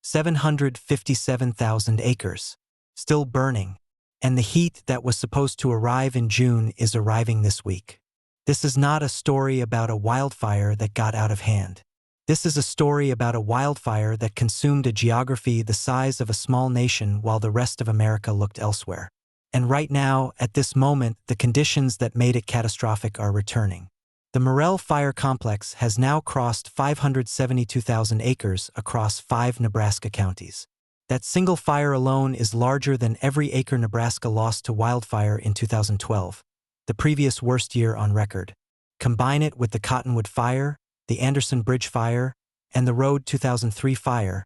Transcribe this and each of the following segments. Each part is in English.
757,000 acres. Still burning. And the heat that was supposed to arrive in June is arriving this week. This is not a story about a wildfire that got out of hand. This is a story about a wildfire that consumed a geography the size of a small nation while the rest of America looked elsewhere. And right now, at this moment, the conditions that made it catastrophic are returning. The Morrell Fire Complex has now crossed 572,000 acres across 5 Nebraska counties. That single fire alone is larger than every acre Nebraska lost to wildfire in 2012, the previous worst year on record. Combine it with the Cottonwood Fire, the Anderson Bridge Fire, and the Road 2003 fire,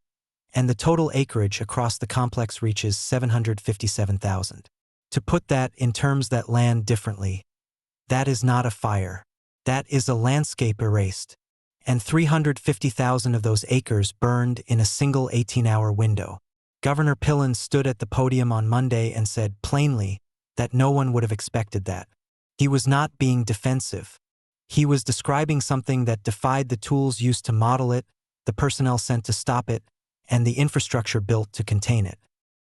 and the total acreage across the complex reaches 757,000. To put that in terms that land differently, that is not a fire. That is a landscape erased, and 350,000 of those acres burned in a single 18-hour window. Governor Pillen stood at the podium on Monday and said plainly that no one would have expected that. He was not being defensive. He was describing something that defied the tools used to model it, the personnel sent to stop it, and the infrastructure built to contain it.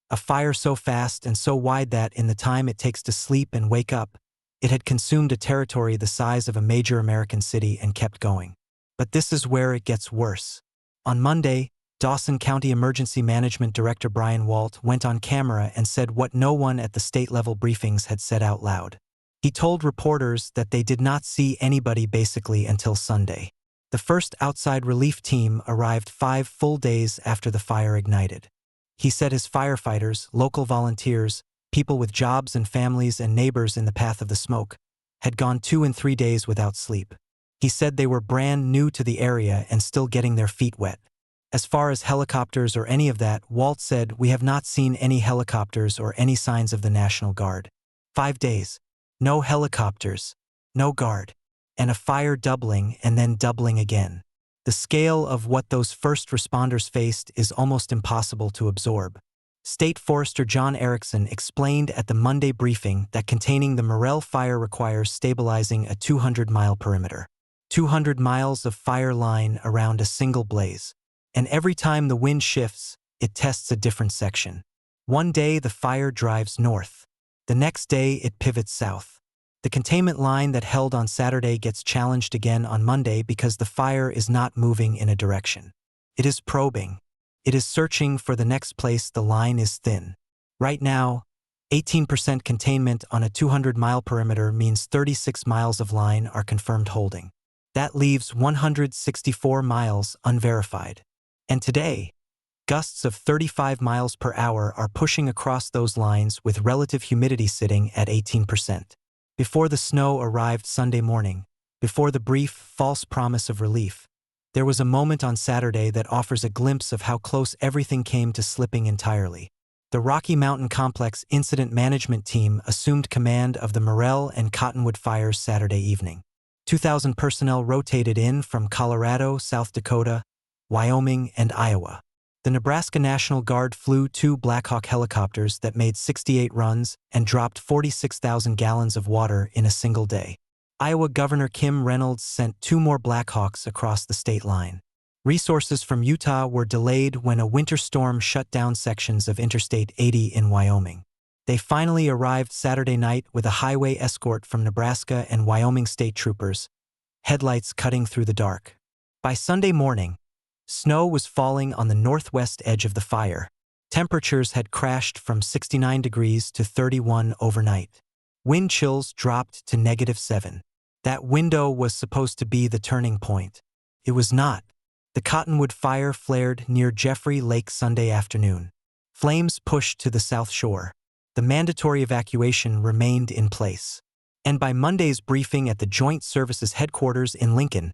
A fire so fast and so wide that, in the time it takes to sleep and wake up, it had consumed a territory the size of a major American city and kept going. But this is where it gets worse. On Monday, Dawson County Emergency Management Director Brian Walt went on camera and said what no one at the state-level briefings had said out loud. He told reporters that they did not see anybody basically until Sunday. The first outside relief team arrived 5 full days after the fire ignited. He said his firefighters, local volunteers, people with jobs and families and neighbors in the path of the smoke, had gone 2 and 3 days without sleep. He said they were brand new to the area and still getting their feet wet. As far as helicopters or any of that, Walt said, "We have not seen any helicopters or any signs of the National Guard." 5 days. No helicopters, no guard, and a fire doubling and then doubling again. The scale of what those first responders faced is almost impossible to absorb. State Forester John Erickson explained at the Monday briefing that containing the Morrell fire requires stabilizing a 200-mile perimeter. 200 miles of fire line around a single blaze. And every time the wind shifts, it tests a different section. One day the fire drives north. The next day it pivots south. The containment line that held on Saturday gets challenged again on Monday because the fire is not moving in a direction. It is probing. It is searching for the next place the line is thin. Right now, 18% containment on a 200-mile perimeter means 36 miles of line are confirmed holding. That leaves 164 miles unverified. And today, gusts of 35 miles per hour are pushing across those lines with relative humidity sitting at 18%. Before the snow arrived Sunday morning, before the brief, false promise of relief, there was a moment on Saturday that offers a glimpse of how close everything came to slipping entirely. The Rocky Mountain Complex Incident Management Team assumed command of the Morrell and Cottonwood fires Saturday evening. 2,000 personnel rotated in from Colorado, South Dakota, Wyoming, and Iowa. The Nebraska National Guard flew 2 Black Hawk helicopters that made 68 runs and dropped 46,000 gallons of water in a single day. Iowa Governor Kim Reynolds sent 2 more Black Hawks across the state line. Resources from Utah were delayed when a winter storm shut down sections of Interstate 80 in Wyoming. They finally arrived Saturday night with a highway escort from Nebraska and Wyoming state troopers, headlights cutting through the dark. By Sunday morning, snow was falling on the northwest edge of the fire. Temperatures had crashed from 69 degrees to 31 overnight. Wind chills dropped to -7. That window was supposed to be the turning point. It was not. The Cottonwood fire flared near Jeffrey Lake Sunday afternoon. Flames pushed to the south shore. The mandatory evacuation remained in place. And by Monday's briefing at the Joint Services Headquarters in Lincoln,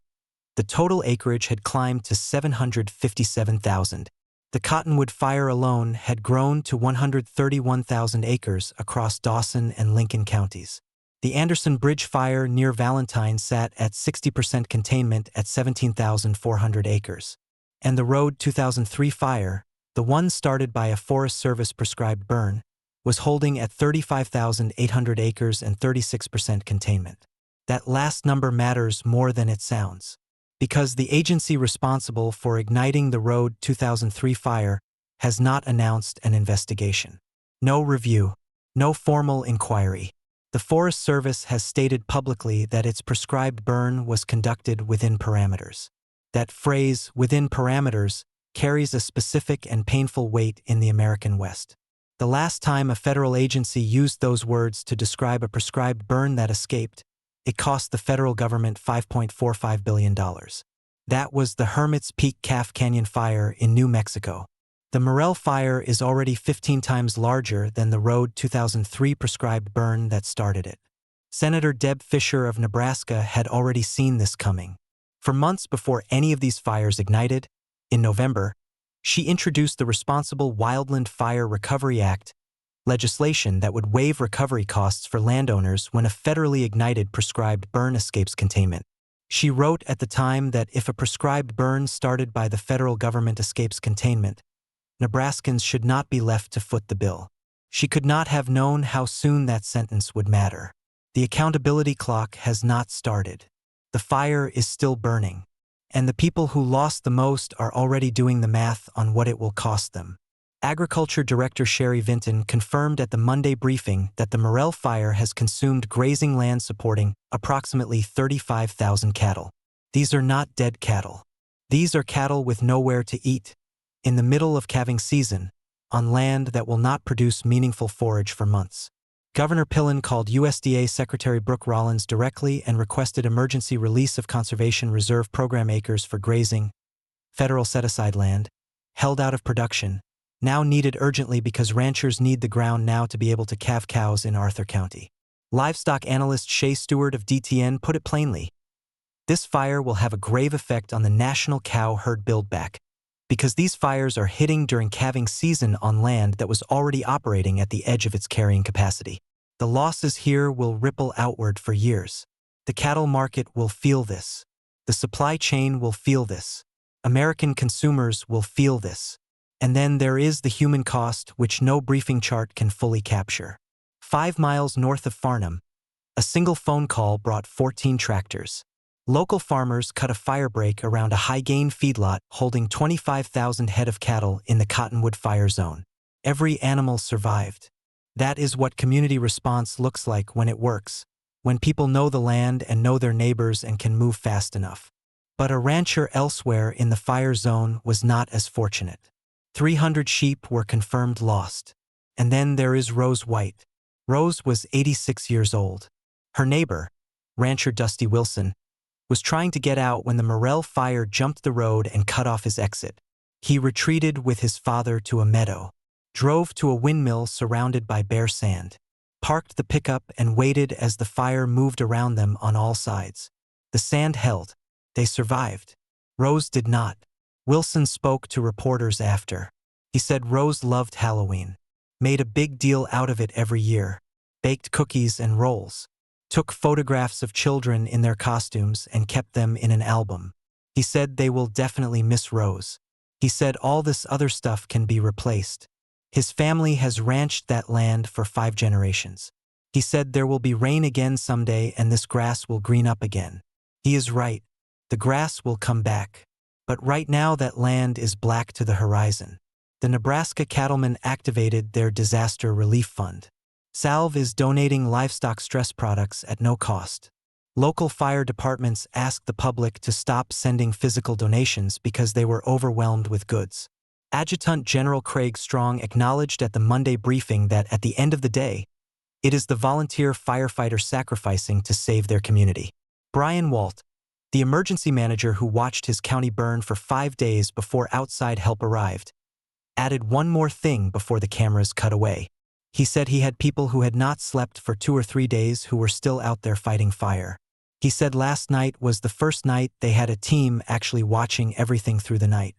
the total acreage had climbed to 757,000. The Cottonwood fire alone had grown to 131,000 acres across Dawson and Lincoln counties. The Anderson Bridge fire near Valentine sat at 60% containment at 17,400 acres. And the Road 2003 fire, the one started by a Forest Service prescribed burn, was holding at 35,800 acres and 36% containment. That last number matters more than it sounds. Because the agency responsible for igniting the Road 2003 fire has not announced an investigation. No review, no formal inquiry. The Forest Service has stated publicly that its prescribed burn was conducted within parameters. That phrase, within parameters, carries a specific and painful weight in the American West. The last time a federal agency used those words to describe a prescribed burn that escaped, it cost the federal government $5.45 billion. That was the Hermit's Peak Calf Canyon fire in New Mexico. The Morel fire is already 15 times larger than the Road 2003 prescribed burn that started it. Senator Deb Fischer of Nebraska had already seen this coming. For months before any of these fires ignited, in November, she introduced the Responsible Wildland Fire Recovery Act, legislation that would waive recovery costs for landowners when a federally ignited prescribed burn escapes containment. She wrote at the time that if a prescribed burn started by the federal government escapes containment, Nebraskans should not be left to foot the bill. She could not have known how soon that sentence would matter. The accountability clock has not started. The fire is still burning, and the people who lost the most are already doing the math on what it will cost them. Agriculture Director Sherry Vinton confirmed at the Monday briefing that the Morel fire has consumed grazing land supporting approximately 35,000 cattle. These are not dead cattle. These are cattle with nowhere to eat, in the middle of calving season, on land that will not produce meaningful forage for months. Governor Pillen called USDA Secretary Brooke Rollins directly and requested emergency release of Conservation Reserve Program acres for grazing, federal set-aside land, held out of production, now needed urgently because ranchers need the ground now to be able to calve cows in Arthur County. Livestock analyst Shay Stewart of DTN put it plainly. This fire will have a grave effect on the national cow herd buildback, because these fires are hitting during calving season on land that was already operating at the edge of its carrying capacity. The losses here will ripple outward for years. The cattle market will feel this. The supply chain will feel this. American consumers will feel this. And then there is the human cost, which no briefing chart can fully capture. 5 miles north of Farnham, a single phone call brought 14 tractors. Local farmers cut a firebreak around a high-gain feedlot holding 25,000 head of cattle in the Cottonwood fire zone. Every animal survived. That is what community response looks like when it works, when people know the land and know their neighbors and can move fast enough. But a rancher elsewhere in the fire zone was not as fortunate. 300 sheep were confirmed lost. And then there is Rose White. Rose was 86 years old. Her neighbor, rancher Dusty Wilson, was trying to get out when the Morel fire jumped the road and cut off his exit. He retreated with his father to a meadow, drove to a windmill surrounded by bare sand, parked the pickup and waited as the fire moved around them on all sides. The sand held. They survived. Rose did not. Wilson spoke to reporters after. He said Rose loved Halloween, made a big deal out of it every year, baked cookies and rolls, took photographs of children in their costumes and kept them in an album. He said they will definitely miss Rose. He said all this other stuff can be replaced. His family has ranched that land for 5 generations. He said there will be rain again someday and this grass will green up again. He is right. The grass will come back. But right now that land is black to the horizon. The Nebraska cattlemen activated their disaster relief fund. Salve is donating livestock stress products at no cost. Local fire departments asked the public to stop sending physical donations because they were overwhelmed with goods. Adjutant General Craig Strong acknowledged at the Monday briefing that at the end of the day, it is the volunteer firefighters sacrificing to save their community. Brian Walt, the emergency manager who watched his county burn for 5 days before outside help arrived, added one more thing before the cameras cut away. He said he had people who had not slept for 2 or 3 days who were still out there fighting fire. He said last night was the first night they had a team actually watching everything through the night.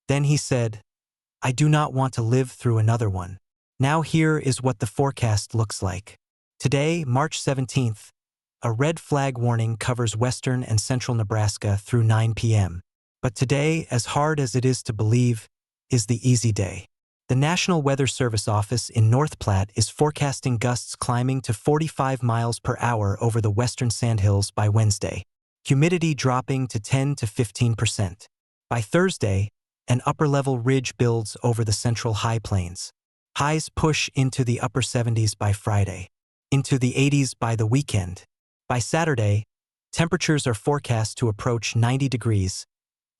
Then he said, I do not want to live through another one. Now here is what the forecast looks like. Today, March 17th, a red flag warning covers western and central Nebraska through 9 p.m. But today, as hard as it is to believe, is the easy day. The National Weather Service office in North Platte is forecasting gusts climbing to 45 miles per hour over the western sandhills by Wednesday, humidity dropping to 10 to 15%. By Thursday, An upper-level ridge builds over the central high plains. Highs push into the upper 70s by Friday, into the 80s by the weekend. By Saturday, temperatures are forecast to approach 90 degrees,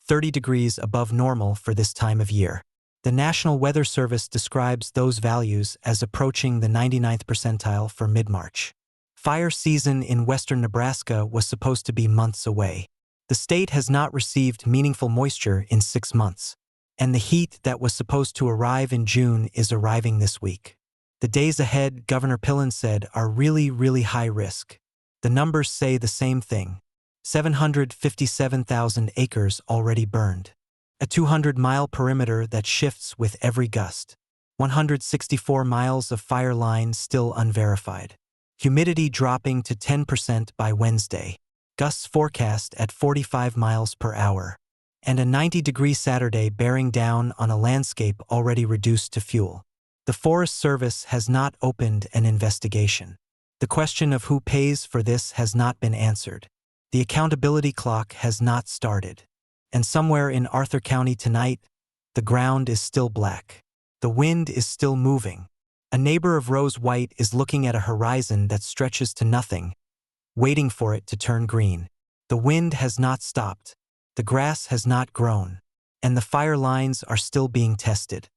30 degrees above normal for this time of year. The National Weather Service describes those values as approaching the 99th percentile for mid-March. Fire season in western Nebraska was supposed to be months away. The state has not received meaningful moisture in 6 months, and the heat that was supposed to arrive in June is arriving this week. The days ahead, Governor Stitt said, are really high risk. The numbers say the same thing. 757,000 acres already burned. A 200-mile perimeter that shifts with every gust. 164 miles of fire line still unverified. Humidity dropping to 10% by Wednesday. Gusts forecast at 45 miles per hour. And a 90-degree Saturday bearing down on a landscape already reduced to fuel. The Forest Service has not opened an investigation. The question of who pays for this has not been answered. The accountability clock has not started. And somewhere in Arthur County tonight, the ground is still black. The wind is still moving. A neighbor of Rose White is looking at a horizon that stretches to nothing, waiting for it to turn green. The wind has not stopped. The grass has not grown. And the fire lines are still being tested.